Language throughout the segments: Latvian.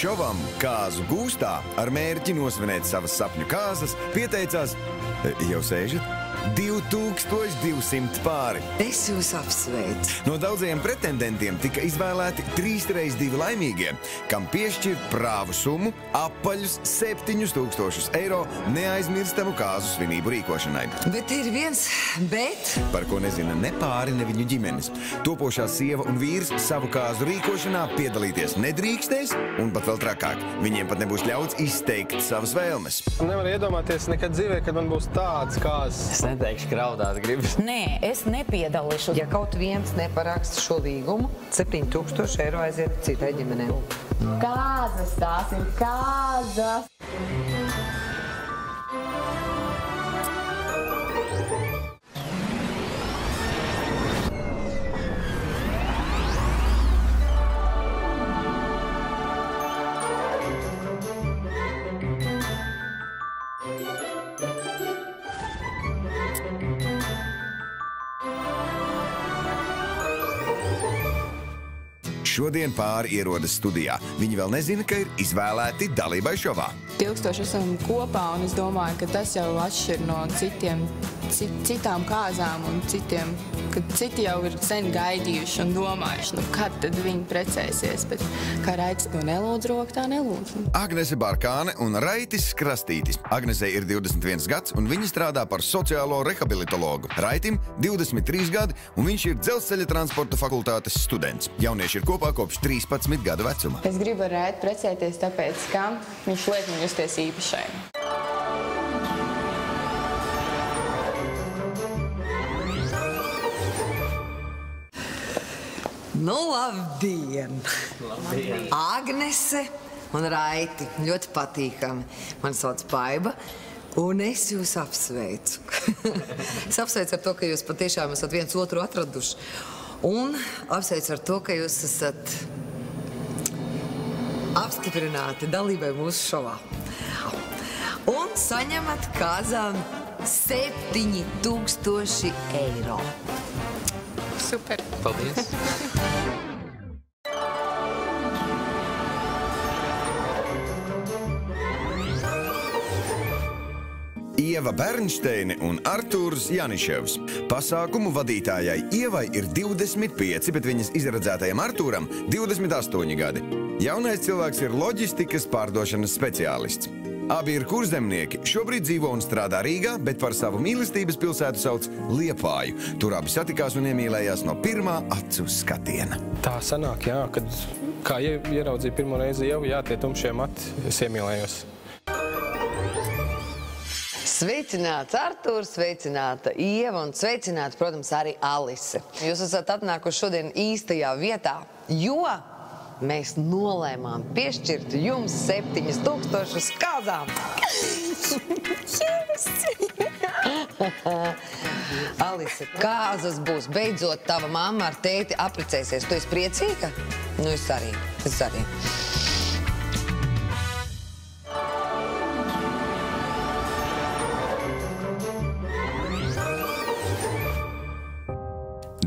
Šovam kāzu gūstā ar mērķi nosvinēt savas sapņu kāzas pieteicās, jau sēžat, 2200 pāri. Es jūs apsveicu. No daudzajiem pretendentiem tika izvēlēti 3x2 laimīgie, kam piešķir prāvu summu apaļus 7000 eiro neaizmirstamu kāzu svinību rīkošanai. Bet ir viens bet. Par ko nezina ne pāri, ne viņu ģimenes. Topošā sieva un vīrs savu kāzu rīkošanā piedalīties nedrīkstēs, un pat vēl trakāk. Viņiem pat nebūs ļauts izteikt savas vēlmes. Nevar iedomāties nekad dzīvē, kad man būs tāds kāzas. Es neteikšu, ka raudāt gribas. Nē, es nepiedalīšu. Ja kaut viens neparaksta šo līgumu, 7000 eiro aiziet citai ģimenei. Kāzas, tās ir kāzas. Šodien pāri ierodas studijā. Viņi vēl nezina, ka ir izvēlēti dalībai šovā. 2000 esam kopā, un es domāju, ka tas jau atšķir no citām kāzām un citiem, kad citi jau ir sen gaidījuši un domājuši, nu kad tad viņi precēsies, bet kā Raitis to nelūdz roku, tā nelūdz. Agnese Barkāne un Raitis Krastītis. Agnesei ir 21 gads, un viņa strādā par sociālo rehabilitologu. Raitim 23 gadi, un viņš ir Dzelzceļa transporta fakultātes students. Jaunieši ir kopā kopš 13 gadu vecuma. Es gribu ar Raitu precēties, tāpēc, ka viņš liek man justies īpašai. Nu, labdien! Labdien! Agnese un Raiti. Ļoti patīkami. Mani sauc Paiba. Un es jūs apsveicu. Es apsveicu ar to, ka jūs patiešām esat viens otru atraduši. Un apsveicu ar to, ka jūs esat apstiprināti dalībai mūsu šovā. Un saņemat kāzām 7000 eiro. Super! Paldies! Ieva Bernšteine un Artūrs Janiševs. Pasākumu vadītājai Ievai ir 25, bet viņas izredzētajam Artūram 28 gadi. Jaunais cilvēks ir loģistikas pārdošanas speciālists. Abi ir kurzemnieki, šobrīd dzīvo un strādā Rīgā, bet par savu mīlestības pilsētu sauc Liepāju. Tur abi satikās un iemīlējās no pirmā acu skatiena. Tā sanāk, jā, kad kā ieraudzīju pirmo reizi Ievu, jā, tie tumšie mati, es iemīlējos. Sveicināts Artūrs, sveicināta Ieva un sveicināta, protams, arī Alise. Jūs esat atnākuši šodien īstajā vietā, jo mēs nolēmām piešķirt jums 7000 kāzām. Alise, kāzas būs. Beidzot, tava mamma ar tēti apprecēsies. Tu esi priecīga? Nu, es arī.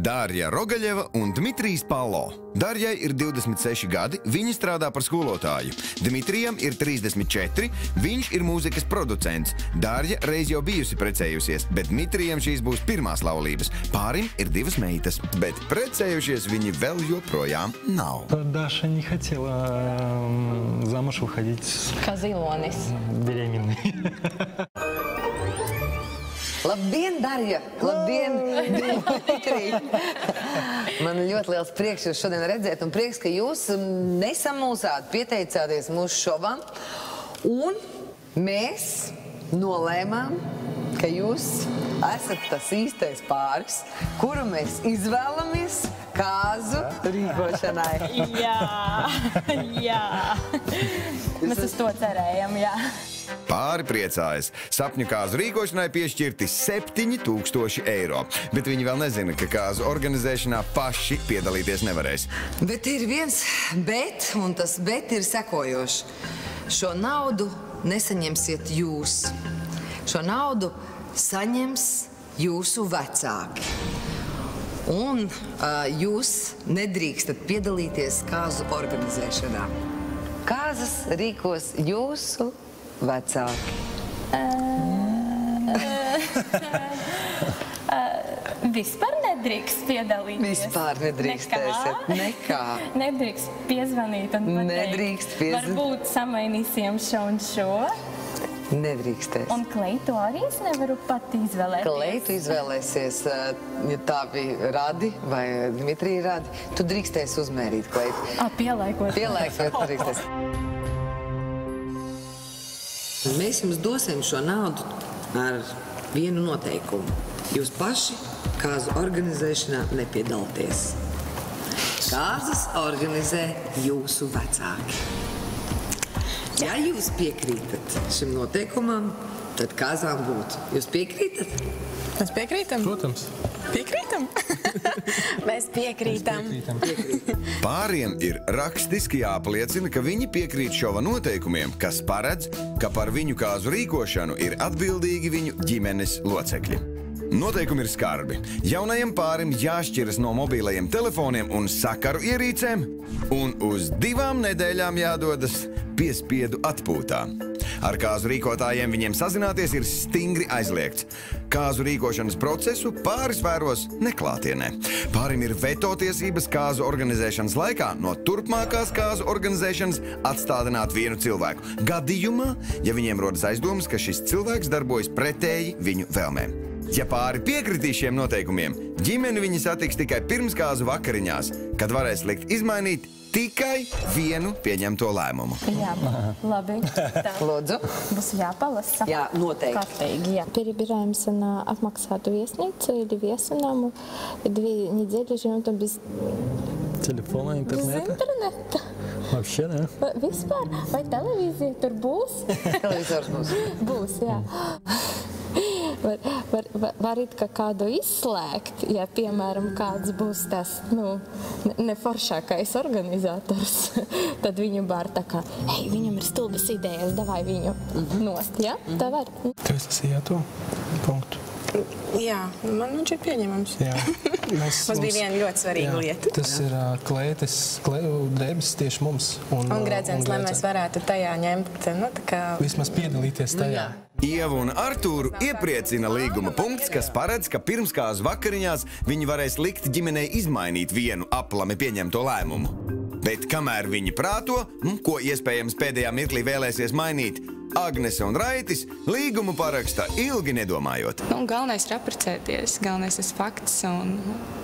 Dārja Rogaļeva un Dmitrijs Palo. Dārjai ir 26 gadi, viņa strādā par skolotāju. Dmitrijam ir 34, viņš ir mūzikas producents. Dārja reiz jau bijusi precējusies, bet Dmitrijam šīs būs pirmās laulības. Pārim ir 2 meitas, bet precējušies viņi vēl joprojām nav. Даша не хотела замуж выходить. Kazilonis. Беременной. Labdien, Darja! Labdien, Dmitri! Man ļoti liels prieks jūs šodien redzēt un prieks, ka jūs nesamulsāt, pieteicāties mūsu šovam. Un mēs nolēmām, ka jūs esat tas īstais pāris, kuru mēs izvēlamies kāzu rīkošanai. Jā. Mēs uz to cerējam, jā. Pāri priecājas. Sapņu kāzu rīkošanai piešķirti 7000 eiro. Bet viņi vēl nezina, ka kāzu organizēšanā paši piedalīties nevarēs. Bet ir viens bet, un tas bet ir sekojošs. Šo naudu nesaņemsiet jūs. Šo naudu saņems jūsu vecāki. Un jūs nedrīkstat piedalīties kāzu organizēšanā. kāzas rīkos jūsu vecāki? Vispār nedrīkst piedalīties. Vispār nedrīkstēsiet. Nekā. Nedrīkst piezvanīt un pateikt. Nedrīkst piezvanīt. Varbūt samainīsim šo un šo. Nedrīkstēs. Un Kleitu arī es nevaru pat izvēlēties. Kleitu izvēlēsies, ja tavi radi vai Dimitrija radi, tu drīkstēsi uzmērīt Kleitu. Pielaikot. Pielaikot drīkstēs. Mēs jums dosim šo naudu ar vienu noteikumu. Jūs paši kāzu organizēšanā nepiedalāties. Kāzas organizē jūsu vecāki. Ja jūs piekrītat šim noteikumam, tad kāzām būtu. Jūs piekrītat? Mēs piekrītam? Protams. Piekrītam? Mēs piekrītam. Pāriem ir rakstiski jāapliecina, ka viņi piekrīt šova noteikumiem, kas paredz, ka par viņu kāzu rīkošanu ir atbildīgi viņu ģimenes locekļi. Noteikumi ir skarbi. Jaunajam pārim jāšķiras no mobilajiem telefoniem un sakaru ierīcēm, un uz 2 nedēļām jādodas piespiedu atpūtā. Ar kāzu rīkotājiem viņiem sazināties ir stingri aizliegts. Kāzu rīkošanas procesu pāris vēros neklātienē. Pārim ir veto tiesības kāzu organizēšanas laikā no turpmākās kāzu organizēšanas atstādināt vienu cilvēku. Gadījumā, ja viņiem rodas aizdomas, ka šis cilvēks darbojas pretēji viņu vēlmēm. Ja pāri piekritīs šiem noteikumiem, ģimeni viņi satiks tikai pirms kāzu vakariņās, kad varēs likt izmainīt tikai vienu pieņemto lēmumu. Jā, labi. Lūdzu. Būs jāpalasa. Jā, noteikti. Kārtīgi, jā. Перебираемся на обмаксатую вестницу или весунаму. 2 недели живем там без Телефона, интернета? интернета. Вообще, да? Vispār? Vai televīzija tur būs? Televizors būs. Būs, jā. Var it kā kādu izslēgt, ja, piemēram, kāds būs tas, neforšākais organizators, tad viņu var tā kā, hei, viņam ir stulbas idejas, davai viņu nost, ja? Tā var. Tu esi to punktu. Jā, man viņš ir pieņemams. Jā. Mums bija viena ļoti svarīga lieta. Tas ir kleju drēbes tieši mums. Un gredzens, lai mēs varētu tajā ņemt, tā kā... Vismaz piedalīties tajā. Ievu un Artūru iepriecina līguma punkts, kas paredz, ka pirms kāzu vakariņās viņi varēs likt ģimenei izmainīt vienu aplami pieņemto lēmumu. Bet kamēr viņi prāto, ko iespējams pēdējā mirklī vēlēsies mainīt, Agnese un Raitis līgumu paraksta ilgi nedomājot. Galvenais ir apprecēties, galvenais ir fakts, un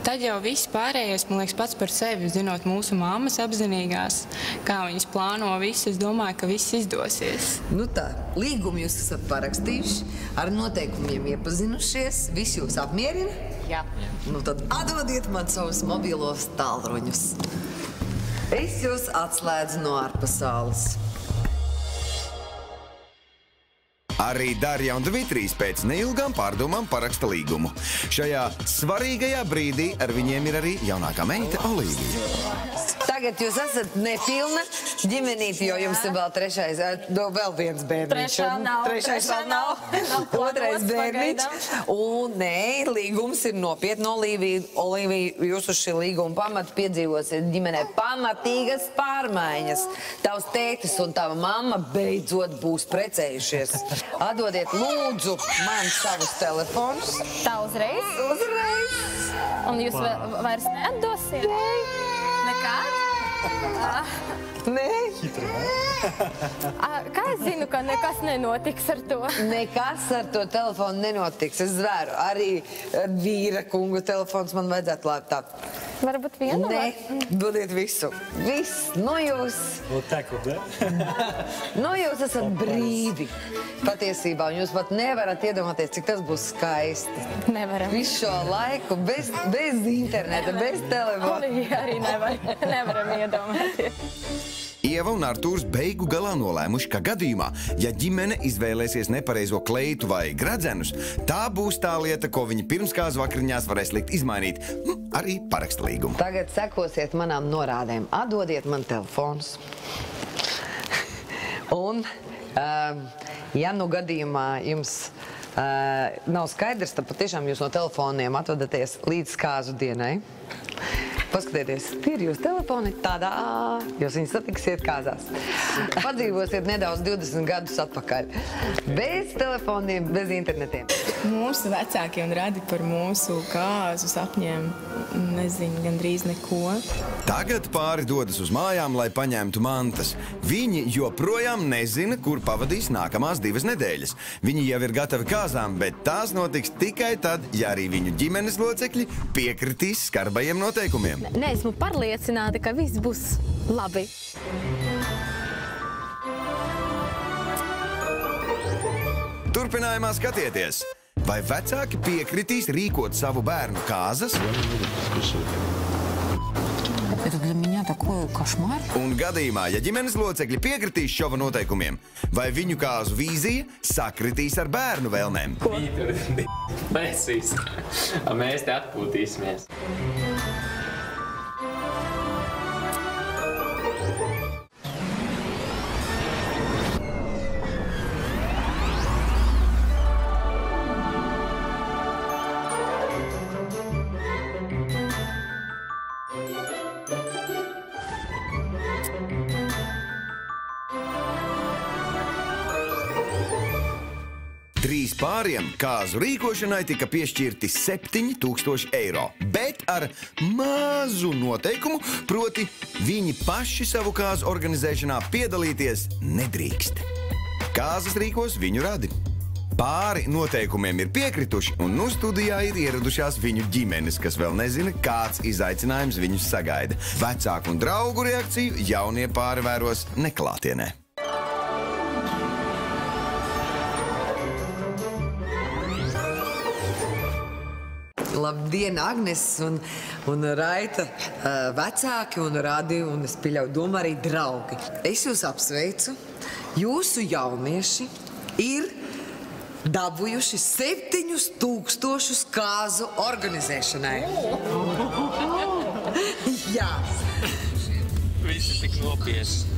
tad jau viss pārējais, man liekas, pats par sevi, zinot mūsu māmas apzinīgās, kā viņas plāno visu, es domāju, ka viss izdosies. Nu tā, līgumu jūs esat parakstījuši, ar noteikumiem iepazinušies, viss jūs apmierina? Jā. Nu tad atdodiet man savus mobilos tālruņus. Es jūs atslēdzu no ārpasaules. Arī Darja un Dmitrijs pēc neilgām pārdomām paraksta līgumu. Šajā svarīgajā brīdī ar viņiem ir arī jaunākā meita Olīvija. Tagad jūs esat nepilna ģimenīte, jo jums ir vēl viens bērniņš. Trešais vēl nav. Otrais bērniņš. Un nē, līgums ir nopietni, Olīvija. Olīvija, jūs uz šī līguma pamata piedzīvosiet ģimenē pamatīgas pārmaiņas. Tavs tētis un tava mamma beidzot būs precējušies. Atdodiet lūdzu man savus telefonus. Tā uzreiz? Uzreiz. Un jūs vairs neatdosiet? Nekād? Nē. Kā es zinu, ka nekas nenotiks ar to? Nekas ar to telefonu nenotiks. Es zvēru, arī vīra kungu telefons man vajadzētu lētāt. Varbūt vienu? Nē, dodiet visu. Viss. Nu jūs... Вот так вот, да? Nu jūs esat brīvi. Patiesībā, un jūs pat nevarat iedomāties, cik tas būs skaisti. Nevaram. Visu šo laiku, bez interneta, bez telefona. Arī nevaram iedomāties. Ieva un Artūrs beigu galā nolēmuši, ka gadījumā, ja ģimene izvēlēsies nepareizo kleitu vai gredzenus, tā būs tā lieta, ko viņi pirms kāzu vakariņās varēs likt izmainīt, arī paraksta līgumu. Tagad sekosiet manām norādēm. Atdodiet man telefonus. Un, ja nu gadījumā jums nav skaidrs, tad patiešām jūs no telefoniem atvedaties līdz kāzu dienai. Paskatieties, tie ir jūsu telefoni. Tādā jūs viņus satiksiet kāzās. Padzīvosiet nedaudz 20 gadus atpakaļ. Bez telefoniem, bez internetiem. Mūsu vecāki un radi par mūsu kāzu sapņiem nezinu gandrīz neko. Tagad pāri dodas uz mājām, lai paņemtu mantas. Viņi joprojām nezina, kur pavadīs nākamās 2 nedēļas. Viņi jau ir gatavi kāzām, bet tās notiks tikai tad, ja arī viņu ģimenes locekļi piekritīs skarbajiem noteikumiem. Nē, esmu pārliecināta, ka viss būs labi. Turpinājumā skatieties! Vai vecāki piekritīs rīkot savu bērnu kāzas? Un gadījumā, ja ģimenes locekļi piekritīs šova noteikumiem, vai viņu kāzu vīzija sakritīs ar bērnu vēlmēm? Mēs te atpūtīsimies. Trīs pāriem kāzu rīkošanai tika piešķirti 7000 eiro, bet ar mazu noteikumu, proti viņi paši savu kāzu organizēšanā piedalīties nedrīkst. Kāzas rīkos viņu radi. Pāri noteikumiem ir piekrituši, un nu studijā ir ieradušās viņu ģimenes, kas vēl nezina, kāds izaicinājums viņus sagaida. Vecāku un draugu reakciju jaunie pāri vēros neklātienē. Labdien, Agnes un Raita vecāki un Radi, un es pieļauju domu arī draugi. Es jūs apsveicu. Jūsu jaunieši ir dabūjuši 7000 kāzu organizēšanai. Jā. Visi tik nopietni.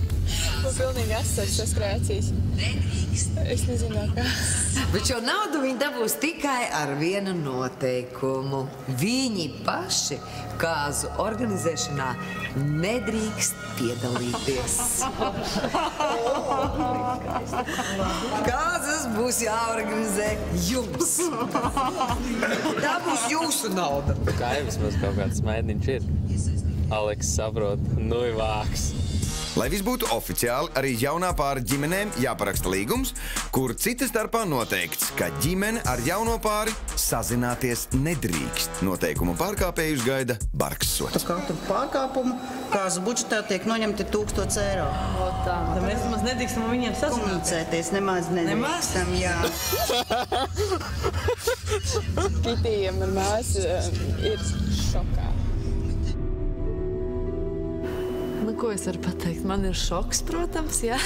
Man pilnīgi asars saskrēcīs. Es nezinu, kā. Bet šo naudu viņi dabūs tikai ar vienu noteikumu. Viņi paši kāzu organizēšanā nedrīkst piedalīties. Kāzas būs jāorganizē jums. Tā būs jūsu nauda. Kā jau vismaz kaut kāds smaidiņš ir. Aleks saprot, nu ir vāks. Lai viss būtu oficiāli, arī jaunā pāra ģimenēm jāparaksta līgums, kur cita starpā noteikts, ka ģimene ar jauno pāri sazināties nedrīkst. Noteikumu pārkāpējus gaida bargs sots. Par katru pārkāpumu kāzu budžetā tiek noņemti 1000 eiro. Tad mēs nemaz nedrīkstam ar viņiem sazināties. Nemaz nedrīkstam, jā. Kitijam ar māsu ir šokā. Nu, ko es varu pateikt? Man ir šoks, protams, jā.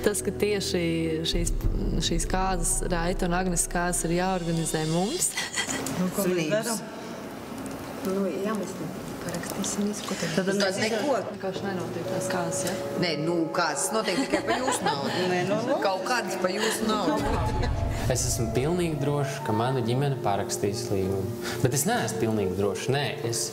Tas, ka tieši šīs kāzas, Raita un Agnes kāzas, ir jāorganizē mums. Ko mēs darām? Nu, jā, mēs parakstīsim izskutēt. Tad mēs neko. Vienkārši nenotiek tās kāzas, jā? Nē, nu, kāzas notiek tikai par jūsu naudu. Kaut kādas par jūsu naudu. Es esmu pilnīgi drošs, ka mana ģimene parakstīs līgumu. Bet es neesmu pilnīgi drošs, nē.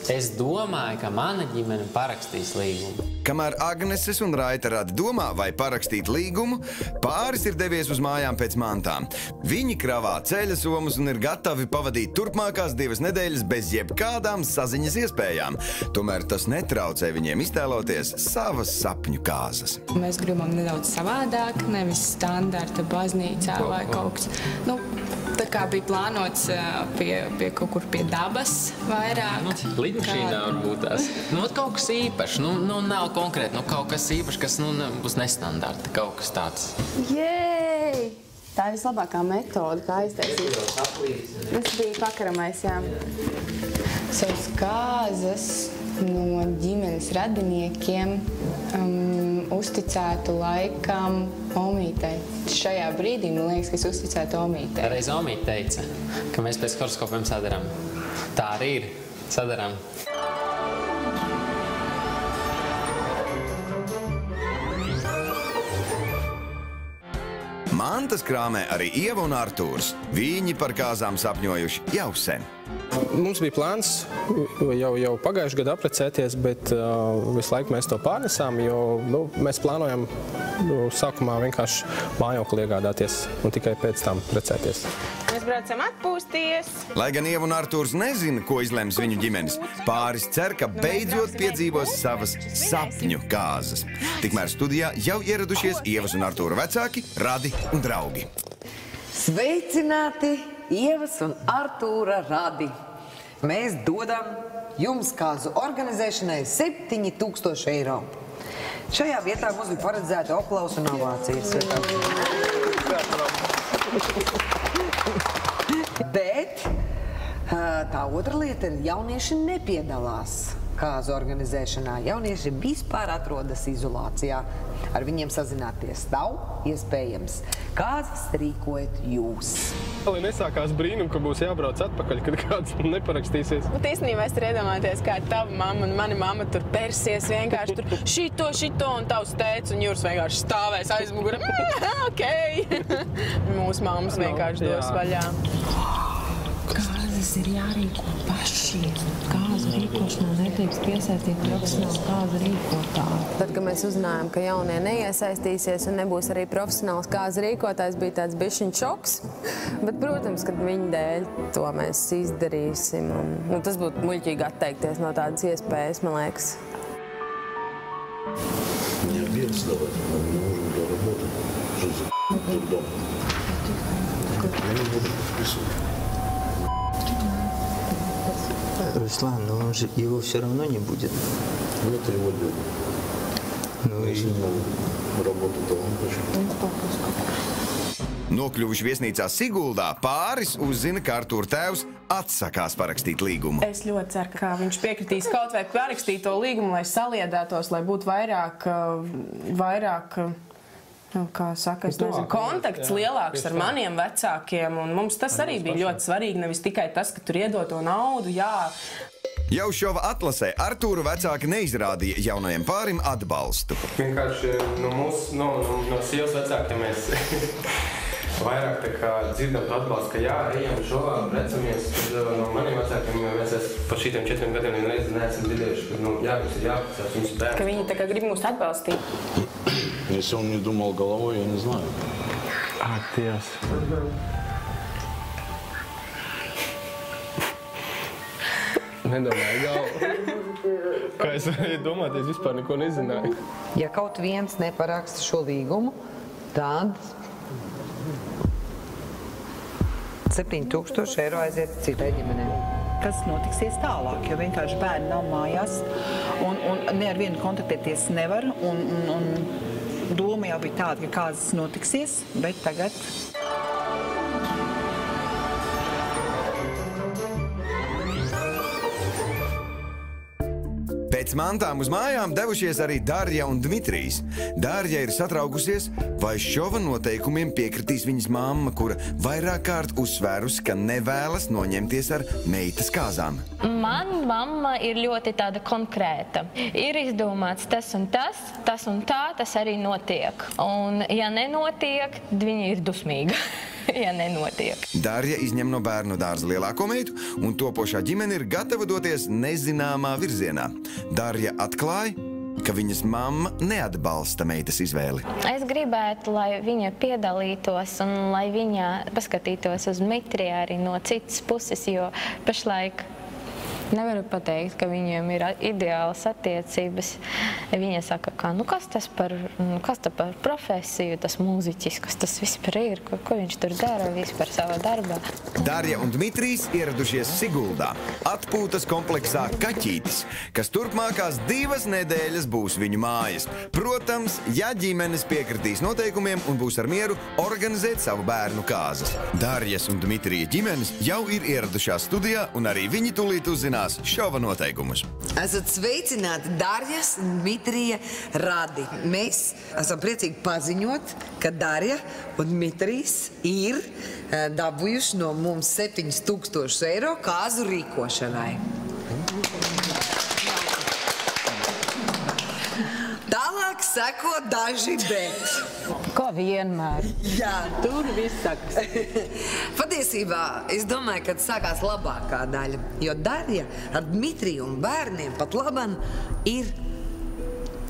Es domāju, ka mana ģimene parakstīs līgumu. Kamēr Agneses un Raita Radi domā, vai parakstīt līgumu, pāris ir devies uz mājām pēc mantām. Viņi kravā ceļa somas un ir gatavi pavadīt turpmākās 2 nedēļas bez jebkādām saziņas iespējām. Tomēr tas netraucē viņiem iztēloties savas sapņu kāzas. Mēs gribam nedaudz savādāk, nevis standarta baznīcā vai kaut kas. Nu, tā kā bija plānots pie kaut kur pie dabas vairāk. Lidmašīnā varbūt tās. Nu, kaut kas īpašs. Nu, nav konkrēti. Nu, kaut kas īpašs, kas būs nestandarta. Kaut kas tāds. Jēj! Tā ir vislabākā metode, kā iztaisīt. Tas bija pakaramais, jā. Savas kāzas no ģimenes radiniekiem uzticētu laikam Omītei. Šajā brīdī, man liekas, ka es uzticētu Omītei. Reiz Omīte teica, ka mēs pēc horoskopiem sadaram. Tā arī ir. Sadaram. Mantas krāmē arī Ieva un Artūrs. Viņi par kāzām sapņojuši jau sen. Mums bija plāns jau pagājušajā gadā apprecēties, bet visu laiku mēs to pārnesām, jo mēs plānojam sākumā vienkārši mājokli iegādāties un tikai pēc tam precēties. Mēs braucam atpūsties. Lai gan Ieva un Artūrs nezina, ko izlems viņu ģimenes, pāris cer, ka beidzot piedzīvos savas sapņu kāzas. Tikmēr studijā jau ieradušies Ievas un Artūra vecāki, radi un draugi. Sveicināti, Ievas un Artūra radi! Mēs dodam jums kāzu organizēšanai 7000 eiro. Šajā vietā mums bija paredzēta aplausa un ovācijas. Bet tā otra lieta ir, jaunieši nepiedalās kāzu organizēšanā. Jaunieši vispār atrodas izolācijā. Ar viņiem sazināties nav iespējams. Kāzas rīkojat jūs? Lai nesākās brīnum, ka būs jābrauc atpakaļ, kad kāds neparakstīsies. Bet īstenībā es tur iedomājos, kā tava mamma un mani mamma tur persies vienkārši tur šito un tavs tēts un Jūras vienkārši stāvēs aizmugura. Ok! Mūsu mammas vienkārši dos vaļā. Kāzas ir jārīko pašiem. Kāzu rīkošanā netiks piesaistīt profesionāli kāzu rīkotāji. Tad, kad mēs uzzinājām, ka jaunie neiesaistīsies un nebūs arī profesionāls kāzu rīkotājs, bija tāds bišķiņ šoks. Bet, protams, kad viņa dēļ to mēs izdarīsim. Un, tas būtu muļķīgi atteikties no tādas iespējas, man liekas. Не обед сдавать, нам не нужно для работы. Жить дома. Я не буду вписывать. Руслан, но его все равно не будет. Это его дело. Если ему работать, то он почему? Nokļuvuši viesnīcā Siguldā, pāris uzzina, ka Artūra tēvs atsakās parakstīt līgumu. Es ļoti ceru, ka viņš piekritīs kaut vai parakstīt to līgumu, lai saliedētos, lai būtu vairāk kā saka, es nezinu, kontakts lielāks ar maniem vecākiem, un mums tas arī bija ļoti svarīgi, nevis tikai tas, ka tur iedod to naudu, jā. Jau šova atlasē Artūra vecāki neizrādīja jaunajiem pārim atbalstu. Vienkārši no sievas vecākiem mēs vairāk tā kā dzirdam to atbalstu, ka jā, ejam šovā, precamies. No maniem vecākiem mēs par šitiem 4 gadiem vienreiz neesam dzirdējuši, ka jā, mums ir jāpacās, mums ir bērns. Ka viņi tā kā grib mūs atbalstīt. Если он не думал головой, я не знаю. Dievs. Nedomāju galvu. Kā es varēju domāt, es vispār neko nezināju. Ja kaut viens neparaksta šo līgumu, tad 7000 eiro aiziet citai ģimenei. Kas notiksies tālāk, jo vienkārši bērni nav mājās un ne ar vienu kontaktēties nevar. Un doma jau bija tāda, ka kāzas notiksies, bet tagad... Pēc mantām uz mājām devušies arī Darja un Dmitrijs. Darja ir satraukusies, vai šova noteikumiem piekritīs viņas mamma, kura vairāk kārt uzsvērusi, ka nevēlas noņemties ar meitas kāzām. Man mamma ir ļoti tāda konkrēta. Ir izdomāts tas un tā, tas arī notiek. Un ja nenotiek, viņa ir dusmīga. Ja nenotiek. Darja izņem no bērnu dārza lielāko meitu, un topošā ģimene ir gatava doties nezināmā virzienā. Darja atklāja, ka viņas mamma neatbalsta meitas izvēli. Es gribētu, lai viņa piedalītos un lai viņa paskatītos uz Dmitriju arī no citas puses, jo pašlaik nevaru pateikt, ka viņiem ir ideālas attiecības. Viņa saka, ka kas tas par profesiju, tas mūziķis, kas tas vispār ir, ko viņš tur dara vispār savā darbā. Darja un Dmitrijs ieradušies Siguldā, atpūtas kompleksā Kaķītis, kas turpmākās 2 nedēļas būs viņu mājas. Protams, ja ģimenes piekritīs noteikumiem un būs ar mieru organizēt savu bērnu kāzas. Darjas un Dmitrija ģimenes jau ir ieradušās studijā, un arī viņi tūlīt uzzinās šova noteikumus. Esat sveicināti Darjas un Dmitrija radi. Mēs esam priecīgi paziņot, ka Darja un Dmitrijs ir dabūjuši no mums 7000 eiro kāzu rīkošanai. Tālāk seko daži bet. Kā vienmēr. Jā. Tur viss sakas. Patiesībā, es domāju, ka sākās labākā daļa, jo Darja ar Dmitriju un bērniem pat laban ir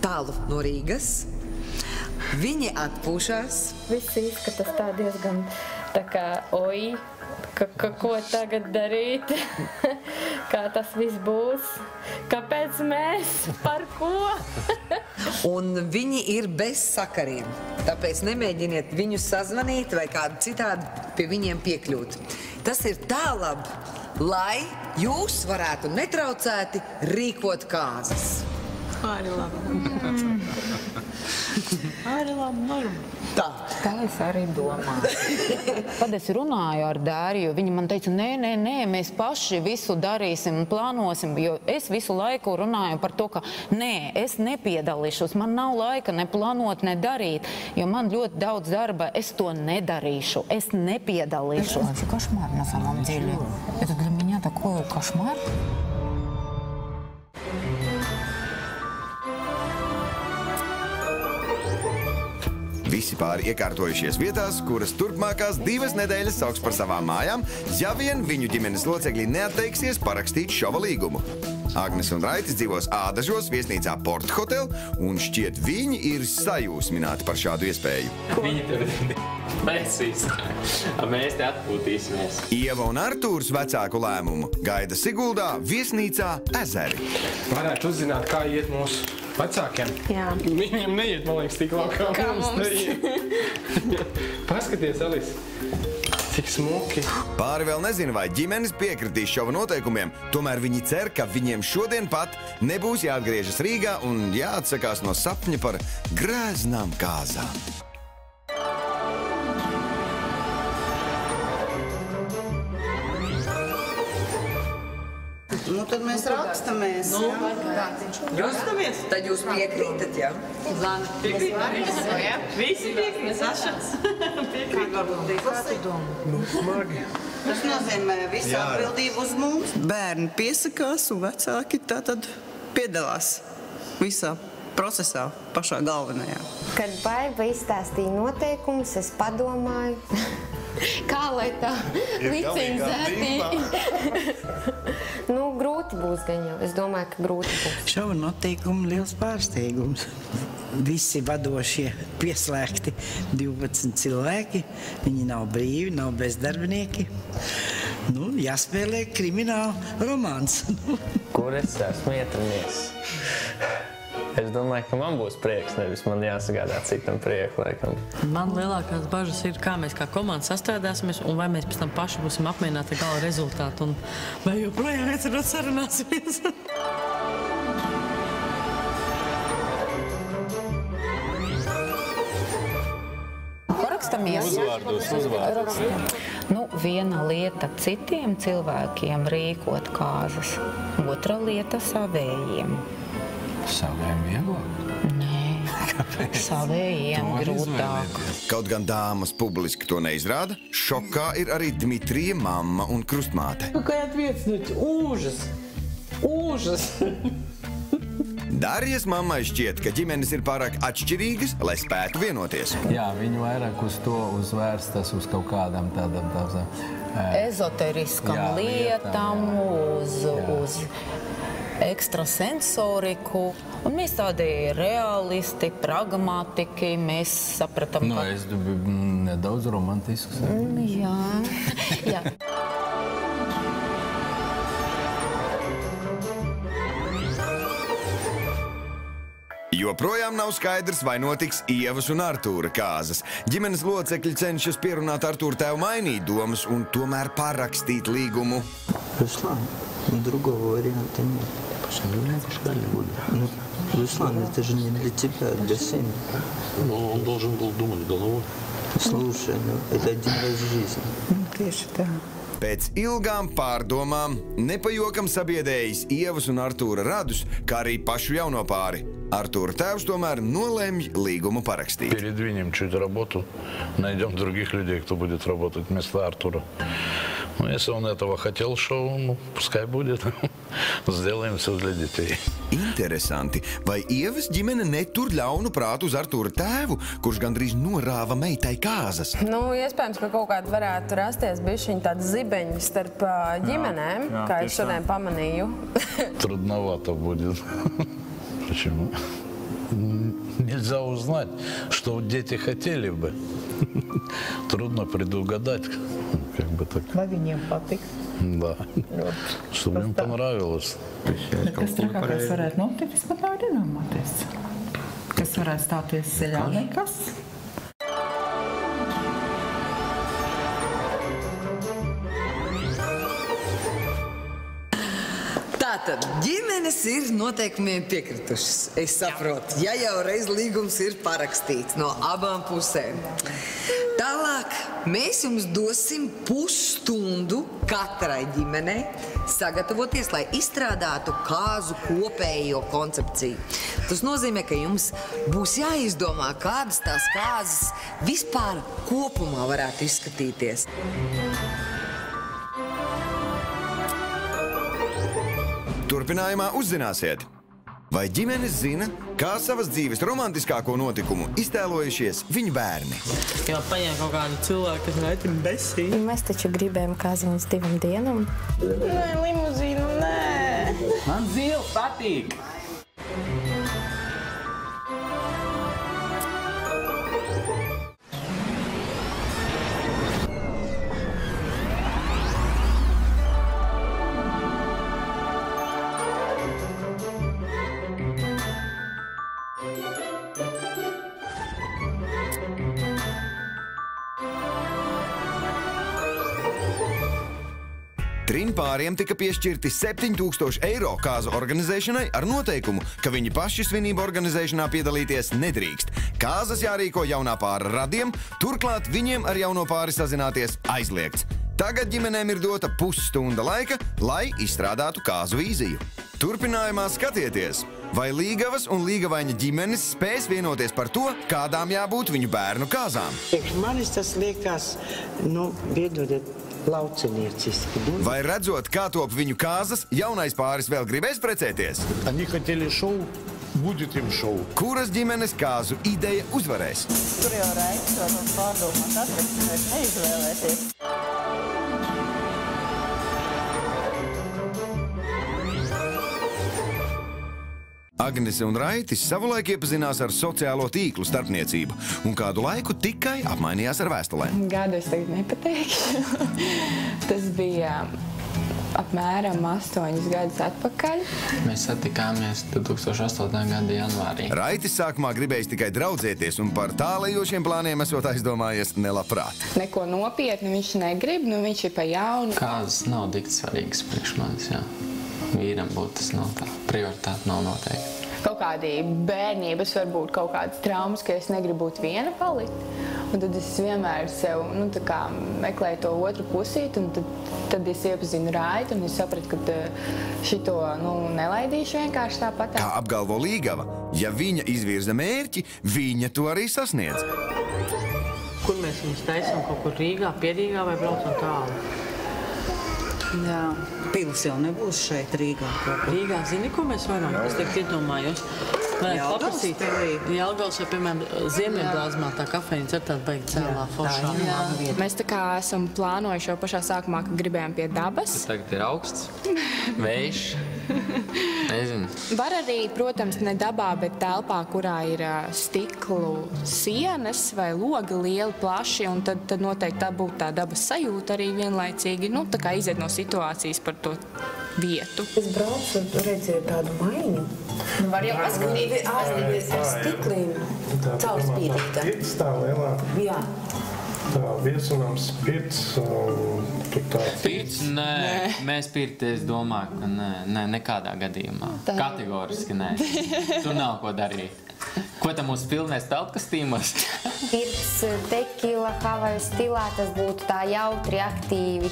tālu no Rīgas. Viņi atpūšās. Viss izskatās tā diezgan tā kā, oi, ko tagad darīt, kā tas viss būs, kāpēc mēs, par ko? Un viņi ir bez sakariem, tāpēc nemēģiniet viņus sazvanīt vai kādu citādi pie viņiem piekļūt. Tas ir tā labi, lai jūs varētu netraucēti rīkot kāzas. Arī labi. Arī labi, norma. Tā es arī domāju. Kad es runāju ar Dāriju, viņa man teica, nē, mēs paši visu darīsim un plānosim, jo es visu laiku runāju par to, ka nē, es nepiedalīšos, man nav laika ne plānot, ne darīt, jo man ļoti daudz darba, es to nedarīšu, es непиедалышу. Это вообще кошмар на самом деле. Это для меня такой кошмар. Visi pāri iekārtojušies vietās, kuras turpmākās 2 nedēļas sauks par savām mājām, ja vien viņu ģimenes locekļi neatteiksies parakstīt šova līgumu. Agnes un Raitis dzīvos Ādažos viesnīcā Port Hotel, un šķiet viņi ir sajūsmināti par šādu iespēju. Viņi tur mēs te atpūtīsimies. Ieva un Artūrs vecāku lēmumu gaida Siguldā viesnīcā Ezeri. Varētu uzzināt, kā iet mūsu vecākiem. Jā. Viņiem neiet, man liekas, tik labi, kā mums neiet. Paskaties, Alis, cik smuki. Pāri vēl nezinu, vai ģimenes piekritīs šova noteikumiem, tomēr viņi cer, ka viņiem šodien pat nebūs jāatgriežas Rīgā un jāatsakās no sapņa par grēznām kāzām. Nu, tad mēs rakstamies. Rastamies? Tad jūs piekrītat, jā? Zana, piekrītat? Visi piekrīt, Sašas. Piekrīt, varbūt izlasīt. Nu, smagi. Tas nozīmē visu atbildību uz mums. Bērni piesakās un vecāki tātad piedalās visā procesā, pašā galvenajā. Kad Baiba izstāstīja noteikumus, es padomāju, kā lai tā licencēti. Nu, grūti būs gan jau. Es domāju, ka grūti būs. Šova noteikumi liels pārsteigums. Visi vadošie pieslēgti 12 cilvēki. Viņi nav brīvi, nav bezdarbnieki. Nu, jāspēlē krimināla romāns. Kur es esmu ietrinies? Es domāju, ka man būs prieks, nevis man jāsagādā citam prieku, laikam. Man lielākās bažas ir, kā mēs kā komanda sastrādāsimies un vai mēs pēc tam paši būsim apmierināti ar gala rezultātu un vai joprojām iecerot sarunāsimies. Parakstamies. Uzvārdos. Nu, viena lieta citiem cilvēkiem rīkot kāzas, otra lieta savējiem. Savējiem vieglāk? Nē, savējiem grūtāk. Kaut gan dāmas publiski to neizrāda, šokā ir arī Dmitrija mamma un krustmāte. Какая ответственность? Ужас! Ужас! Darjas mammai šķiet, ka ģimenes ir pārāk atšķirīgas, lai spētu vienoties. Jā, viņi vairāk uz to uzvērstas uz kaut kādām tādām ezoteriskam lietām, uz ekstrasensoriku. Un mēs tādi realisti, pragmatiski, mēs sapratam, ka... Es nedaudz romantisks. Jā, jā. Joprojām nav skaidrs, vai notiks Ievas un Artūra kāzas. Ģimenes locekļi cenšas pierunāt Artūra tēvu mainīt domas un tomēr parakstīt līgumu. Руслан, другого варианта нет. Руслан, это же не для тебя, для сына. Но он должен был думать головой. Слушай, это один раз в жизни. Tieši tā. Pēc ilgām pārdomām nepajokam sabiedējis Ievas un Artūra radus, kā arī pašu jauno pāri. Artūra tēvs tomēr nolēmj līgumu parakstīt. Передвинем чуть работу, найдем других людей, кто будет работать вместо Артура. Если он этого хотел шоу, ну, пускай будет. Сделаем все для детей. Interesanti. Vai Ievas ģimene netur ļaunu prātu uz Artūra tēvu, kurš gandrīz norāva meitai kāzas? Nu, iespējams, ka kaut kāda varētu rasties bišķiņ tāda zibeņi starp ģimenēm, kā es šodien pamanīju. Трудновато будет. Почему? Нельзя узнать, что дети хотели бы. Трудно предугадать, как бы так. Vai viņiem patīk? Да. Чтобы им понравилось. Kas trakākais varētu notikt, es pat nevaru iedomāties. Kas varētu stāties ceļā, nekas? Tātad ģimenes ir noteikumiem piekritušas. Es saprotu, ja jau reiz līgums ir parakstīts no abām pusēm. Tālāk mēs jums dosim pusstundu katrai ģimenei sagatavoties, lai izstrādātu kāzu kopējo koncepciju. Tas nozīmē, ka jums būs jāizdomā, kādas tās kāzas vispār kopumā varētu izskatīties. Turpinājumā uzzināsiet, vai ģimenes zina, kā savas dzīves romantiskāko notikumu iztēlojušies viņu bērni. Jā, paņem kaut kādu cilvēku, kas aicina besī. Mēs taču gribējām kāziņas 2 dienām. Nē, limuzīnu, nē. Man zila patīk. Trim pāriem tika piešķirti 7000 eiro kāzu organizēšanai ar noteikumu, ka viņi paši svinību organizēšanā piedalīties nedrīkst. Kāzas jārīko jaunā pāra radiem, turklāt viņiem ar jauno pāri sazināties aizliegts. Tagad ģimenēm ir dota pusstunda laika, lai izstrādātu kāzu vīziju. Turpinājumā skatieties, vai Līgavas un Līgavaiņa ģimenes spēs vienoties par to, kādām jābūt viņu bērnu kāzām. Manis tas liekas, nu, piedodiet, laucinieciski. Vai redzot, kā top viņu kāzas, jaunais pāris vēl gribēs precēties? Они хотели шоу, будет им шоу. Kuras ģimenes kāzu ideja uzvarēs? Tur jau reiks var pārdomāt atrast, vairs neizvēlēties. Agnese un Raitis savulaik iepazinās ar sociālo tīklu starpniecību un kādu laiku tikai apmainījās ar vēstulēm. Gadu es tagad nepateikšu. Tas bija apmēram 8 gadus atpakaļ. Mēs satikāmies 2008. gada janvārī. Raitis sākumā gribējis tikai draudzēties un par tālējošiem plāniem esot aizdomājies nelabprāt. Neko nopietni viņš negrib, nu viņš ir pa jaunu. Kāzas nav tik svarīgas priekš manis, jā. Vīram būtu tas nav tā. Prioritāte nav noteikti. Kaut kādi bērnības, varbūt kaut kādas traumas, ka es negribu būt viena palikt. Un tad es vienmēr sev, nu, tā kā meklēju to otru pusīti, un tad es iepazinu Raitu, un es sapratu, ka šito, nu, nelaidīšu vienkārši tāpat. Kā apgalvo Līgava, ja viņa izvirza mērķi, viņa to arī sasniedz. Kur mēs viņus taisam? Kaut kur Rīgā, Piedīgā vai braucam tālu? Jā, pils jau nebūs šeit Rīgā. Rīgā, zini, ko mēs varam? Es tagad iedomājos. Varētu paprasīt. Jelgavas vai, piemēram, Ziemeļblāzmā tā kafejnīca ar tādu baigi cēlā foršā. Mēs tā kā esam plānojuši jau pašā sākumā, ka gribējām pie dabas. Tagad ir augsts, vējš, nezinu. Var arī, protams, ne dabā, bet telpā, kurā ir stiklu sienas vai logi lieli, plaši, un tad noteikti tā būtu tā dabas sajūta arī vienlaicīgi, nu, tā kā iziet no situācijas par to vietu. Es braucu un redzēju tādu maiņu. Nu, var jau paskatīties ar stikliem caurspīdītā. Pirts tā lielā. Jā. Tā viesunams pirts, tur tā. Pirts? Nē. Mēs pirti, es domāju, ka nē, nekādā gadījumā. Kategoriski nē. Tur nav ko darīt. Ko tam mūsu pilnēs teltkastīmos? Pirts, tekila, havaju stilā, tas būtu tā jautri, aktīvi.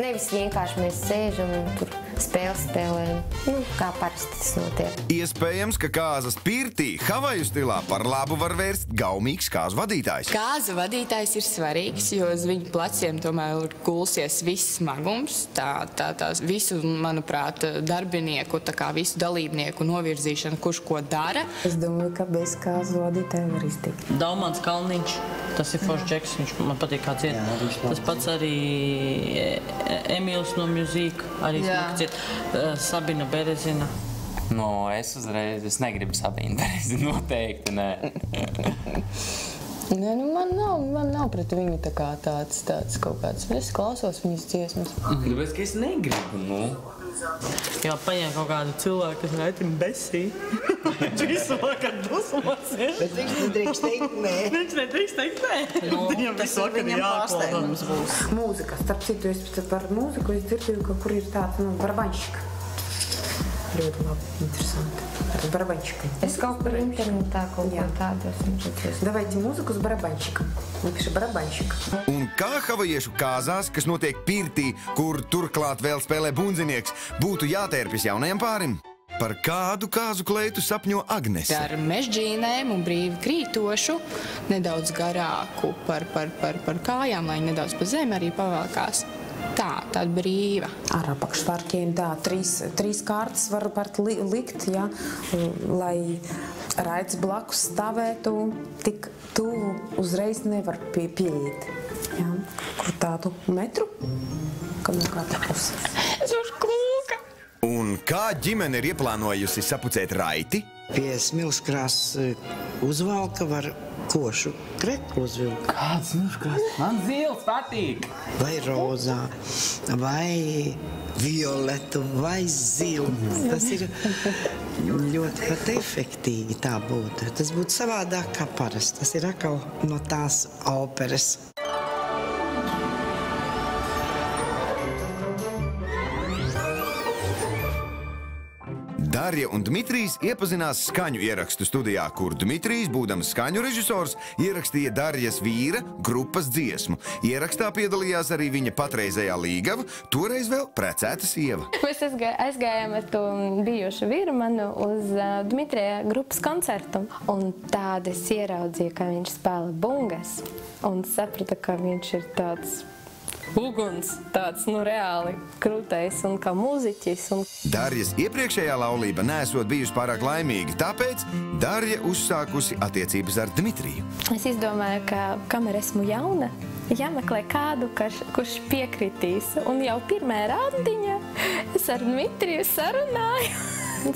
Nevis vienkārši mēs sēžam un tur spēlēm. Nu, kā parasti tas notiek. Iespējams, ka kāzas pirtī Havaju stilā par labu var vērst gaumīgs kāzu vadītājs. Kāzu vadītājs ir svarīgs, jo uz viņu pleciem tomēr gulsies viss smagums. Tās visu, manuprāt, darbinieku, tā kā visu dalībnieku novirzīšana, kurš ko dara. Es domāju, ka bez kāzu vadītāja var iztikt. Daumans Kalniņš, tas ir foršs džeks, viņš man patīk kā ciet. Tas pats arī Emīls no Music, arī smuki ciet. Sabina Berezina. Es negribu Sabinu Berezinu, noteikti, nē. Nē, nu man nav pret viņu tāds kaut kāds. Es klausos viņas dziesmas. Tāpēc, ka es negribu, nu. Jā, paņēma kaut kādu cilvēku, kas Raitim besī. Viņš visu vakar dusmosies. Bet viņš nedrīkst teikt nē. Viņš nedrīkst teikt nē. Viņam visu vakar pārsteigums būs. Mūzika. Starp citu, es par mūziku dzirdēju, ka kur ir tāds, barabaņšika. Ļoti labi, interesanti. Barabaņšika. Es kaut kur internetā kaut ko tādu esmu redzējis. Давайте mūziku uz barabaņšika. Напиши barabaņšika. Un kā havajiešu kāzās, kas notiek pirtī, kur turklāt vēl spēlē bundzinieks, būtu jātērpjas jaunajam pārim? Par kādu kāzu kleitu sapņo Agnese? Ar mežģīnēm un brīvi krītošu, nedaudz garāku par kājām, lai nedaudz pa zemi arī pavēlkās. Tāda brīva. Ar apakšvārkiem, trīs kārtas var likt, ja, lai Raits blakus stāvētu, tik tuvu uzreiz nevar pieiet. Ja, kur tādu metru, kad no katra puses. Es varu klūka. Un kā ģimene ir ieplānojusi sapucēt Raiti? Pie smilškrās uzvalka var košu kreklu uzvilkt. Kāds smilškrās? Man zils patīk. Vai rozā, vai violetu, vai zilu. Tas ir ļoti pat efektīgi tā būtu. Tas būtu savādāk kā parasti. Tas ir atkal no tās operas. Darja un Dmitrijs iepazinās skaņu ierakstu studijā, kur Dmitrijs, būdams skaņu režisors, ierakstīja Darjas vīra grupas dziesmu. Ierakstā piedalījās arī viņa patreizējā līgava, toreiz vēl precēta sieva. Mēs aizgājām ar to bijušu vīru manu uz Dmitrija grupas koncertu. Un tāda es ieraudzīju, ka viņš spēlē bungas. Un sapratu, ka viņš ir tāds uguns, tāds, reāli krūtais un kā mūziķis. Darjas iepriekšējā laulība nesot bijusi pārāk laimīga, tāpēc Darja uzsākusi attiecības ar Dmitriju. Es izdomāju, ka kamēr esmu jauna, jāmeklē kādu, kurš piekritīs. Un jau pirmā randiņa es ar Dmitriju sarunāju.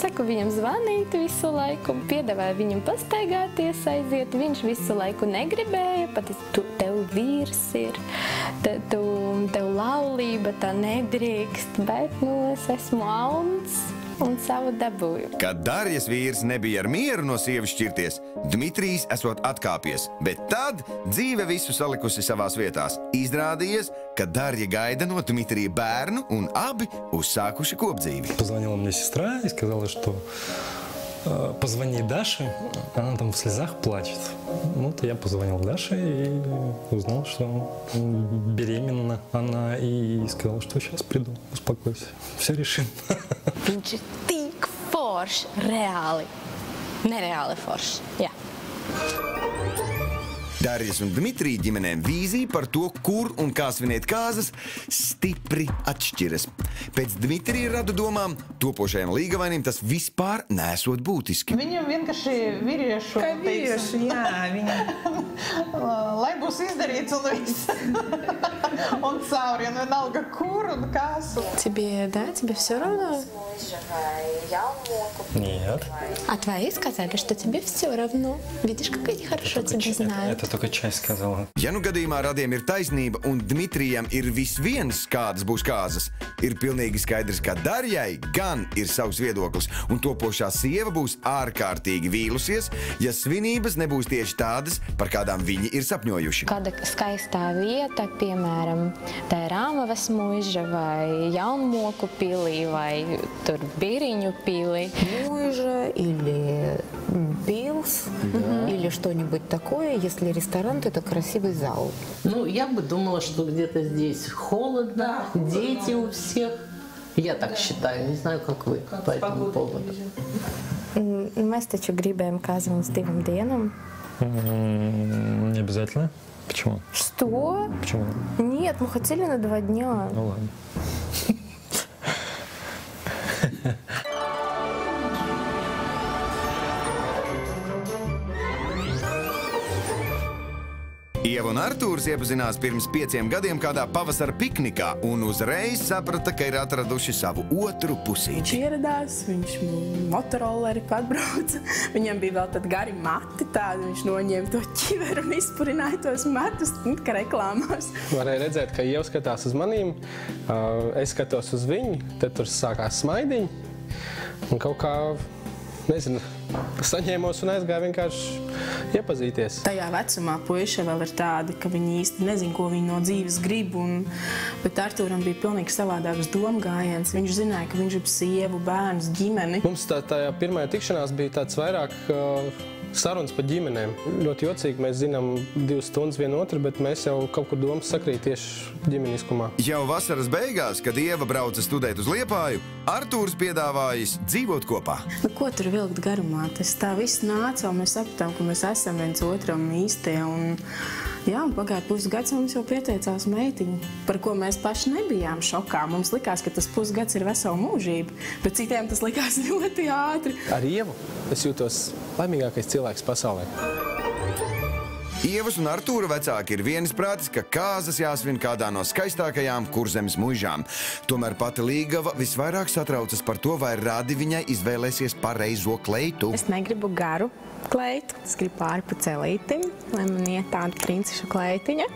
Saku viņam zvanīt visu laiku, piedāvāju viņam pastaigāties, aiziet. Viņš visu laiku negribēja, pat tev vīrs ir, tev laulība, tā nedrīkst, bet es esmu auns un savu dabūju. Kad Darjas vīrs nebija ar mieru no sievas šķirties, Dmitrijs esot atkāpies, bet tad dzīve visu salikusi savās vietās. Izrādījies, ka Darja gaida no Dmitrija bērnu un abi uzsākuši kopdzīvi. Позвонила мне сестра и сказала, что позвони Даше, она там в слезах плачет. Вот я позвонил Даше и узнал, что беременна она, и сказала, что сейчас приду, успокойся, все решим. Viņš ir tik foršs, reāli, nereāli foršs, jā. Darjas un Dmitrija ģimenēm vīzija par to, kur un kā svinēt kāzas, stipri atšķiras. Pēc Dmitrija radu domām, topošajam līgavainim tas vispār nesot būtiski. Viņam vienkārši vīriešu. Kā vīrieši, jā, viņam. Lai būs izdarīts un viss. Он cauri, un vienalga kur un kas. Тебе все равно? Нет. А твои сказали, что тебе все равно. Видишь, как они хорошо тебя знают. Это только часть сказала. Ja nu gadījumā radiem ir taisnība un Dmitrijam ir visviens, kādas būs kāzas, ir pilnīgi skaidrs, ka Darjai gan ir savs viedoklis, un topošā sieva būs ārkārtīgi vīlusies, ja svinības nebūs tieši tādas, par kādām viņi ir sapņojuši. Kāda skaistā vieta, piemēram, tā ir Rāmavas muiža vai Jaunmoku pilī vai tur Biriņu pilī. Muižа или пилс, или что-нибудь такое. Если ресторан, то это красивый зал. Ну, я бы думала, что где-то здесь холодно, дети у всех. Я так считаю, не знаю, как вы по этому поводу. Mēs taču gribējām kāzam uz 2 dienām. Не обязательно. Почему? Что? Почему? Нет, мы хотели на 2 дня. Ну ладно. Ieva un Artūrs iepazinās pirms 5 gadiem kādā pavasara piknikā un uzreiz saprata, ka ir atraduši savu otru pusīti. Viņš ieradās, viņš motorolleri atbrauca, viņam bija vēl tad gari mati tādi, viņš noņēma to ķiveru un izpurināja tos matus, kā reklāmās. Varēja redzēt, ka Ieva skatās uz manīm, es skatos uz viņu, tad tur sākās smaidiņi un kaut kā, nezinu, saņēmos un aizgāju vienkārši iepazīties. Tajā vecumā puiši vēl ir tādi, ka viņi īsti nezin, ko viņi no dzīves grib, bet Artūram bija pilnīgi savādāks domgājiens. Viņš zināja, ka viņš grib sievu, bērnus, ģimeni. Mums tajā pirmajā tikšanās bija tāds vairāk sarunas par ģimenēm. Ļoti jocīgi, mēs zinām 2 stundas vienu otru, bet mēs jau kaut kur domas sakrīt tieši ģimeniskumā. Jau vasaras beigās, kad Ieva brauca studēt uz Liepāju, Artūrs piedāvājis dzīvot kopā. Nu, ko tur vilkt garumā? Tas tā viss nāca, un mēs sapratām, ka mēs esam viens otram īstie. Jā, un pagāja pusgads, un mums jau pieteicās meitiņa, par ko mēs paši nebijām šokā. Mums likās, ka tas pusgads ir vesela mūžība, bet citiem tas likās ļoti ātri. Ar Ievu es jūtos laimīgākais cilvēks pasaulē. Ievas un Artūra vecāki ir vienisprātis, ka kāzas jāsvin kādā no skaistākajām Kurzemes muižām. Tomēr pati Līgava visvairāk satraucas par to, vai Radi viņai izvēlēsies pareizo kleitu. Es negribu garu kleitu, es gribu pāri pa celītim, lai man iet tāda princeša kleitiņa.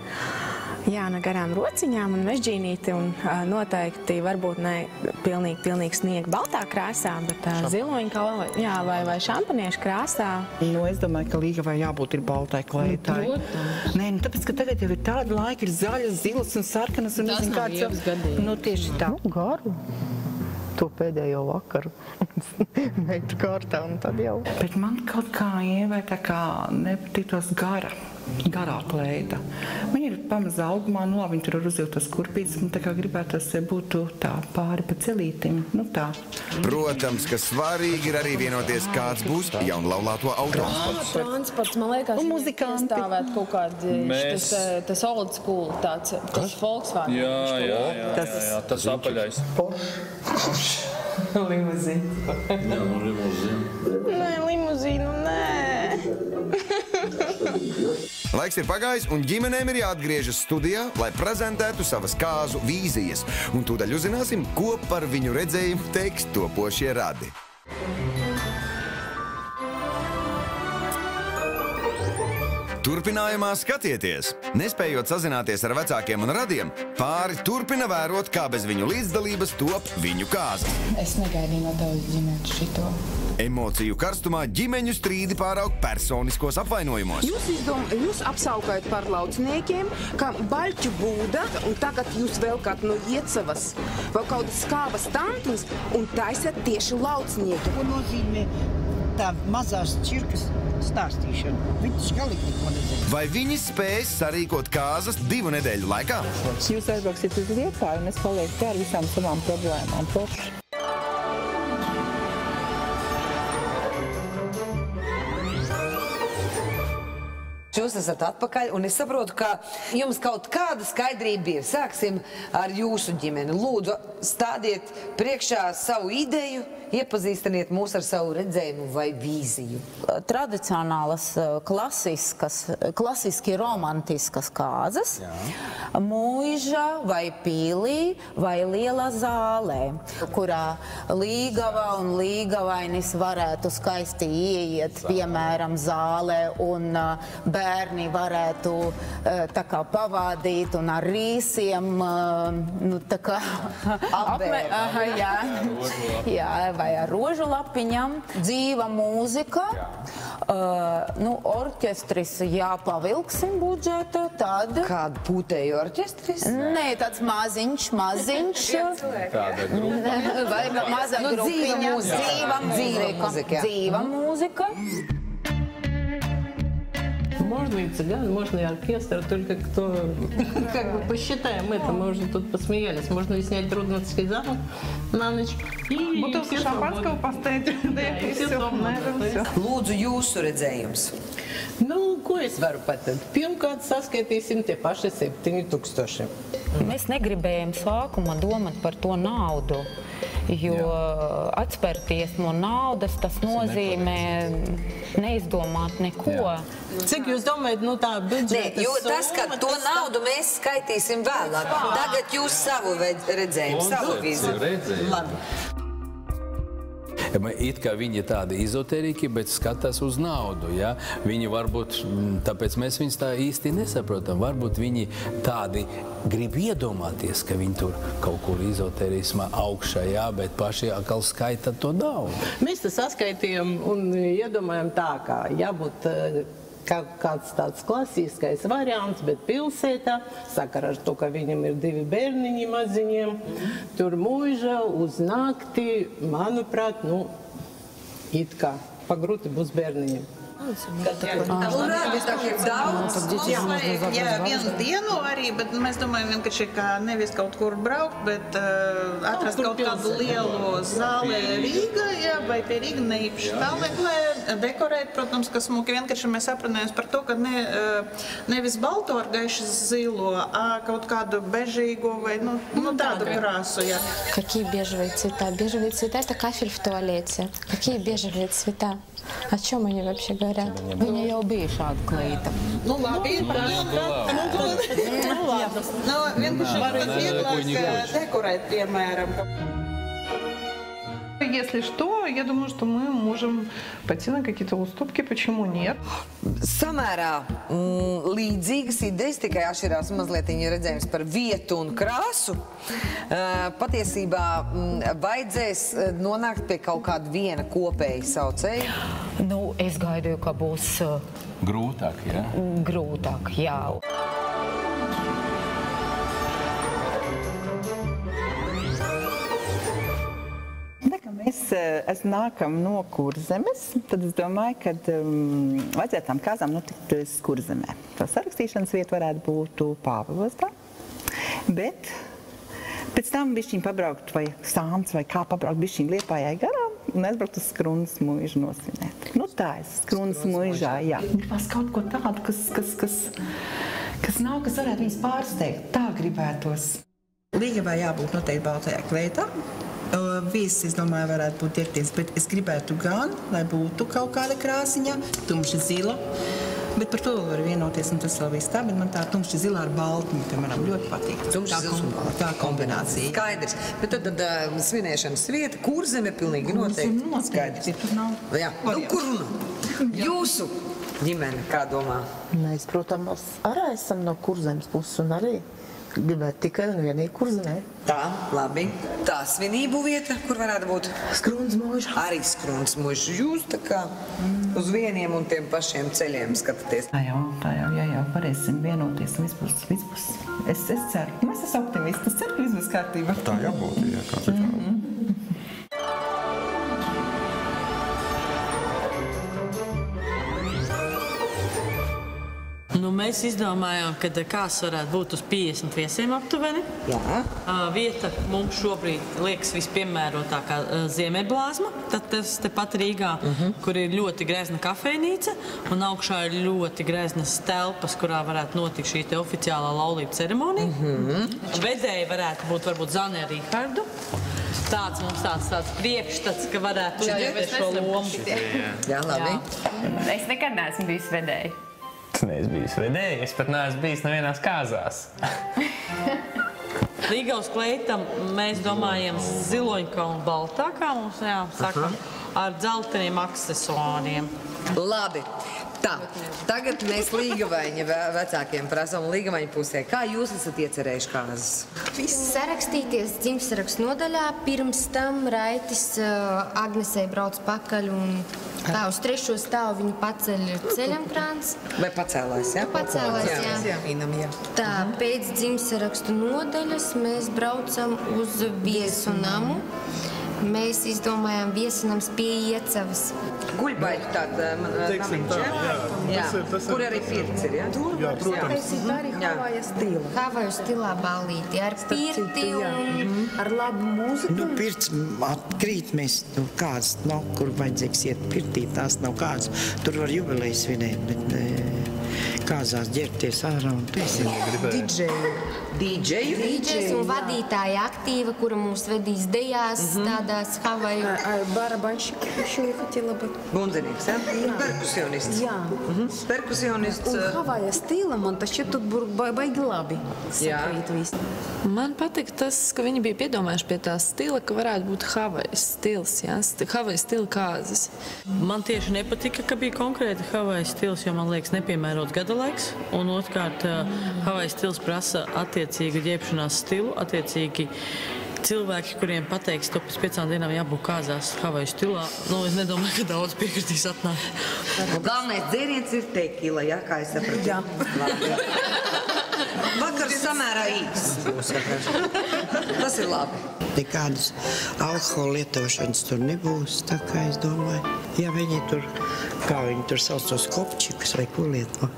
Jā, no garām rociņām un mežģīnīti, un noteikti varbūt ne pilnīgi sniega baltā krāsā, bet ziloņa vai šampaniešu krāsā. Nu, es domāju, ka Līgavai jābūt ir baltai kleitai. Nē, nu, tāpēc, ka tagad jau ir tāda laika, ir zaļas, zilas un sarkanas. Un tas nav Ievas gadījums. Nu, tieši tā. Nu, garu. To pēdējo vakaru meitu kārtā un tad jau. Bet man kaut kā Ievai tā kā nepatītos garā kleita. Viņa ir pamazā augumā, nu labi, viņa tur ir uzvilktos kurpītes, man tā kā gribētos, ja būtu tā pāri pa celītim, nu tā. Protams, ka svarīgi ir arī vienoties, kāds būs jaunlaulāto auto. Transports, man liekas, stāvēt kaut kādi, tas old school tāds, tas Volkswagen. Jā, tas apaļais. Limuzīna. Jā, nu limuzīna. Nē, limuzīnu, nē. Laiks ir pagājis, un ģimenēm ir jāatgriežas studijā, lai prezentētu savas kāzu vīzijas. Un tūdaļ uzzināsim, ko par viņu redzējumu teiks topošie Radi. Turpinājumā skatieties! Nespējot sazināties ar vecākiem un radiem, pāri turpina vērot, kā bez viņu līdzdalības top viņu kāza. Es negaidīju no tevis ģimenes šito. Emociju karstumā ģimeņu strīdi pāraug personiskos apvainojumos. Jūs apsaukājat par lauciniekiem, kā baļķu būda, un tagad jūs velkāt no iecavas vēl kādas skābas tantunas un taisat tieši laucinieki. Ko nozīmē tā mazās čirkas stāstīšana? Viņš galīgi neko nezina. Vai viņi spēs sarīkot kāzas 2 nedēļu laikā? Jūs aizbrauksiet uz Liepāju, un es palieku te ar visām savām problēmām. Forši. Jūs esat atpakaļ, un es saprotu, ka jums kaut kāda skaidrība ir. Sāksim ar jūsu ģimeni. Lūdzu, stādiet priekšā savu ideju, iepazīstiniet mūs ar savu redzējumu vai vīziju. Tradicionālas, klasiski romantiskas kāzas, mūža vai pīlī vai liela zālē, kurā Līgava un līgavainis varētu skaisti ieiet, piemēram, zālē, un bērni varētu tā kā pavādīt un ar rīsiem, nu tā kā vai ar rožu lapiņam, dzīva mūzika, orķestris jāpavilksim budžeta, tad... Kādu pūtēju orķestris? Nē, tāds maziņš. Vai maza grupiņa, dzīva mūzika. можно и цыган, можно и оркестр, только кто, как бы посчитаем это, мы уже тут посмеялись. Можно и снять Руднотский замок на ночь. И бутылку шампанского поставить. И все дома. Lūdzu, jūsu redzējums. Nu, ko es varu pateikt? Pirmkārt, saskaitīsim tie paši 7000. Mēs negribējām sākumā domāt par to naudu, jo atspērties no naudas, tas nozīmē neizdomāt neko. Cik jūs domājat, nu tā budžeta jo tas, ka to naudu mēs skaitīsim vēlāk. Tagad jūs savu redzējumu, savu viziju. Labi. It kā viņi tādi izotēriki, bet skatās uz naudu, ja? Viņi varbūt, tāpēc mēs viņus tā īsti nesaprotam, varbūt viņi tādi grib iedomāties, ka viņi tur kaut kur izotērismā augšā, ja? Bet paši atkal skaita to naudu. Mēs te saskaitījām un iedomājam tā, kā jābūt kāds tāds klasiskais variants, bet pilsētā, sakara ar to, ka viņam ir 2 bērniņi maziņiem, tur mūža uz nakti, manuprāt, nu, it kā pagrūti būs bērniņiem. Jā, vienu dienu arī, bet mēs domājam vienkārši, ka nevis kaut kur braukt, bet atrast kaut kādu lielu zāli Rīgā, vai pie Rīga neīpaši tālmeklē, dekorēt, protams, ka smuki vienkārši mēs aprunājamies par to, ka nevis balto ar gaiši zilo, а kaut kādu bežīgo vai tādu krāsu. Какие бежевые цвета? Бежевые цвета – это кафель в туалете. Какие бежевые цвета? О чем они вообще говорят? Viņa jau bija šāda kleita. Nu, labi, vienkārši pat vieglāk dekorēt, piemēram. Если что, я думаю, что мы можем пойти на какие-то уступки. Почему нет? Samērā līdzīgas idejas, tikai atšķirās mazliet redzējums par vietu un krāsu. Patiesībā vajadzēs nonākt pie kaut kāda viena kopēja saucēja. Nu, es gaidīju, ka būs grūtāk, ja? Grūtāk, jā. Es nākam no Kurzemes, tad es domāju, ka vajadzētu tām kāzām notikt Kurzemē. Tā sarakstīšanas vieta varētu būt Pāvilostā, bet pēc tam bišķiņ pabraukt vai Sāns vai kā pabraukt bišķiņ Liepājai garām un aizbraukt uz Skrunas muižu nosvinēt. Nu tā es, Skrunas muižā, jā. Gribas kaut ko tādu, kas nav, kas varētu viņus pārsteigt. Tā gribētos. Līgavai jābūt noteikti baltajā kleitā. Viesis, es domāju, varētu būt ierties, bet es gribētu gan, lai būtu kaut kāda krāsiņa, tumša zila, bet par to var vienoties, un tas vēl viss tā, bet man tā tumša zila ar baltu, piemēram, ļoti patīk. Tumša zils un baltu. Tā kombinācija. Skaidrs. Bet tad svinēšanas vieta, Kurzeme pilnīgi noteikti. Skaidrs. Jā. Nu, kur runā? Jūsu ģimene, kā domā? Mēs, protams, arī esam no Kurzemes puses un arī gribētu tikai un vienīgi Kurzemē. Tā, labi. Tā svinību vieta, kur varētu būt? Skrunas muiža. Arī Skrunas muiža. Jūs tā kā uz vieniem un tiem pašiem ceļiem skatāties. Tā jau, ja varēsim vienoties, viss būs. Es ceru. Mēs esam optimisti. Es ceru, ka viss būs kārtībā. Tā jābūt, jā, kā citādi. Nu, mēs izdomājām, ka kāds varētu būt uz 50 viesiem aptuveni. Jā. Vieta mums šobrīd liekas vispiemērotākā Ziemeļblāzma. Tad tas tepat Rīgā, kur ir ļoti grezna kafejnīca, un augšā ir ļoti greznas telpas, kurā varētu notikt šī te oficiālā laulību ceremonija. Vedēji varētu būt varbūt Zane ar Rihardu. Tāds mums tāds priekšstats, ka varētu uzņemt šo lomu. Jā, labi. Es nekad neesmu bijis vedēji. Es neesmu bijis vedēji, es pat neesmu bijis nevienās kāzās. Līgavas kleitam mēs domājam ziloņkā un baltā, kā mums sakam, ar dzelteniem aksesuāriem. Labi. Tā, tagad mēs Līgavaiņa vecākiem prasām Līgavaiņa pusē. Kā jūs esat iecerējuši kāzas? Sarakstīties dzimtsarakstu nodaļā, pirms tam Raitis Agnesei brauc pakaļ un tā uz 3. stāvu viņu paceļ ceļamkrāns. Vai pacēlās, jā? Pacēlās, jā. Tā, pēc dzimtsarakstu nodaļas mēs braucam uz viesu namu. Mēs izdomājām viesinams pie Iecavas. Guļbaļu tāda namiņš, jā? Kur arī pirts ir, jā? Jā, protams. Tā arī Havaja stila. Havaju stilā ballīti ar pirti un ar labu mūziku. Nu, pirts atkrīt mēs, kāds nav, kur vajadzīgs iet pirtī, tās nav kāds. Tur var jubilejas svinēt, bet kāzās ģērbties ārā un DJs un vadītāja aktīva, kura mūs vedīs dejās, tādās Havaju. Барабанщик еще я хотела бы. Bundzinieks, jā? Perkusionists. Jā. Perkusionists. Un Havaja stila man tas šķiet tur baigi labi. Sakrīt viss. Man patīk tas, ka viņi bija piedomājuši pie tā stila, ka varētu būt Havajas stils, jā? Havajas stila kāzas. Man tieši nepatika, ka bija konkrēti Havajas stils, jo man liekas nepiemērots gadalaiks. Un otrkārt, Havajas stils prasa attiecīgu ģērbšanās stilu, attiecīgi cilvēki, kuriem pateiks, ka pēc 5 dienām jābūt kāzās Havaju stilā. Nu, es nedomāju, ka daudz piekritīs atnāk. Galvenais dzēriens ir tequila, jā, kā es sapratu? Jā. Vakars samērā īsts. Tas ir labi. Nekādas alkohola lietošanas tur nebūs, tā kā es domāju. Ja viņi tur, kā viņi tur sauc tos kopčikus vai ko lieto.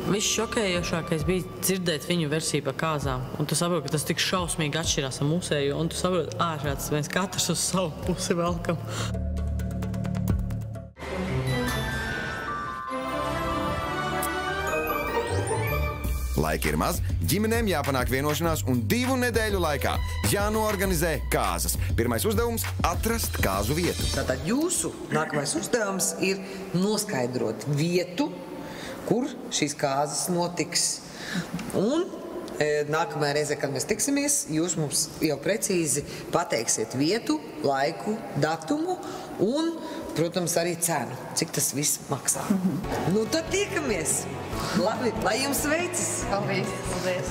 Viss šokējošākais bija dzirdēt viņu versiju par kāzām. Un tu saproti, ka tas tik šausmīgi atšķirās ar mūsējo. Un tu saproti, āršāds mēs katrs uz savu pusi velkam. Laika ir maz, ģimenēm jāpanāk vienošanās un 2 nedēļu laikā jānoorganizē kāzas. Pirmais uzdevums – atrast kāzu vietu. Tātad jūsu nākamais uzdevums ir noskaidrot vietu, kur šīs kāzas notiks. Un nākamajā reizē, kad mēs tiksimies, jūs mums jau precīzi pateiksiet vietu, laiku, datumu un, protams, arī cenu, cik tas viss maksā. Nu, tad tiekamies! Labi, lai jums veicas! Paldies! Paldies!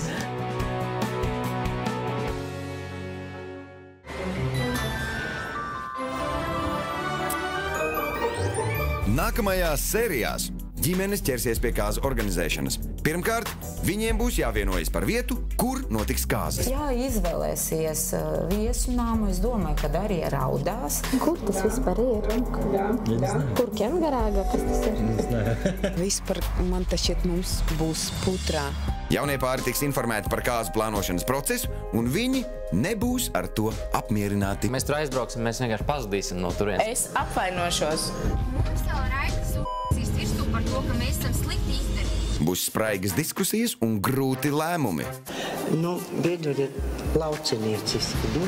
Nākamajās sērijās ģimenes ķersies pie kāzu organizēšanas. Pirmkārt, viņiem būs jāvienojas par vietu, kur notiks kāzas. Jā, izvēlēsies viesunāmu, es domāju, kad arī raudās. Kur tas vispār ir? Kur Kengarāga? Kas tas ir? Vispār man tas šķiet mums būs putrā. Jaunie pāri tiks informēti par kāzu plānošanas procesu, un viņi nebūs ar to apmierināti. Mēs tur aizbrauksim, mēs vienkārši pazudīsim no turienes. Es apvainošos. Mums jau Raikas virsū par to, ka mēs esam slikti izdarījuši. Būs spraigas diskusijas un grūti lēmumi. Nu, bieduriet, laucenieciski.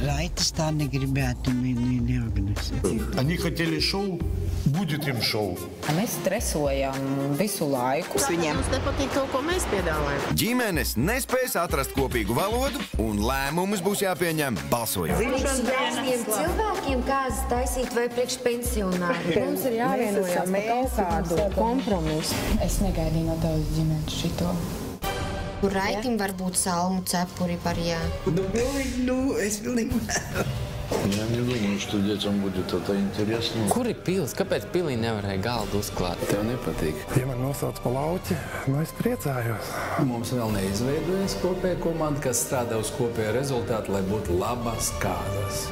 Raitas tā negribētu neorganizēt. Они хотели шоу, будет им шоу. Mēs stresojam visu laiku. Viņiem nepatīk to, ko mēs piedāvājam. Ģimenes nespēs atrast kopīgu valodu, un lēmumus būs jāpieņem balsojot. Jauniem cilvēkiem kāzas taisīt vai priekšpensionāriem? Mums ir jāvienojās par kaut kādu kompromisu. Es negaidīju no tevis ģimenes šito. Kur Raitim var būt salmu cepuri par jā? Nu, es pilnīgi Я не думаю, что детям будет это интересно. Kur ir pils? Kāpēc pilī nevarēja galdu uzklāt? Tev nepatīk. Ja man nosauc pa lauķi, nu es priecājos. Mums vēl neizveidojas kopēja komanda, kas strādā uz kopēju rezultātu, lai būtu labas kāzas.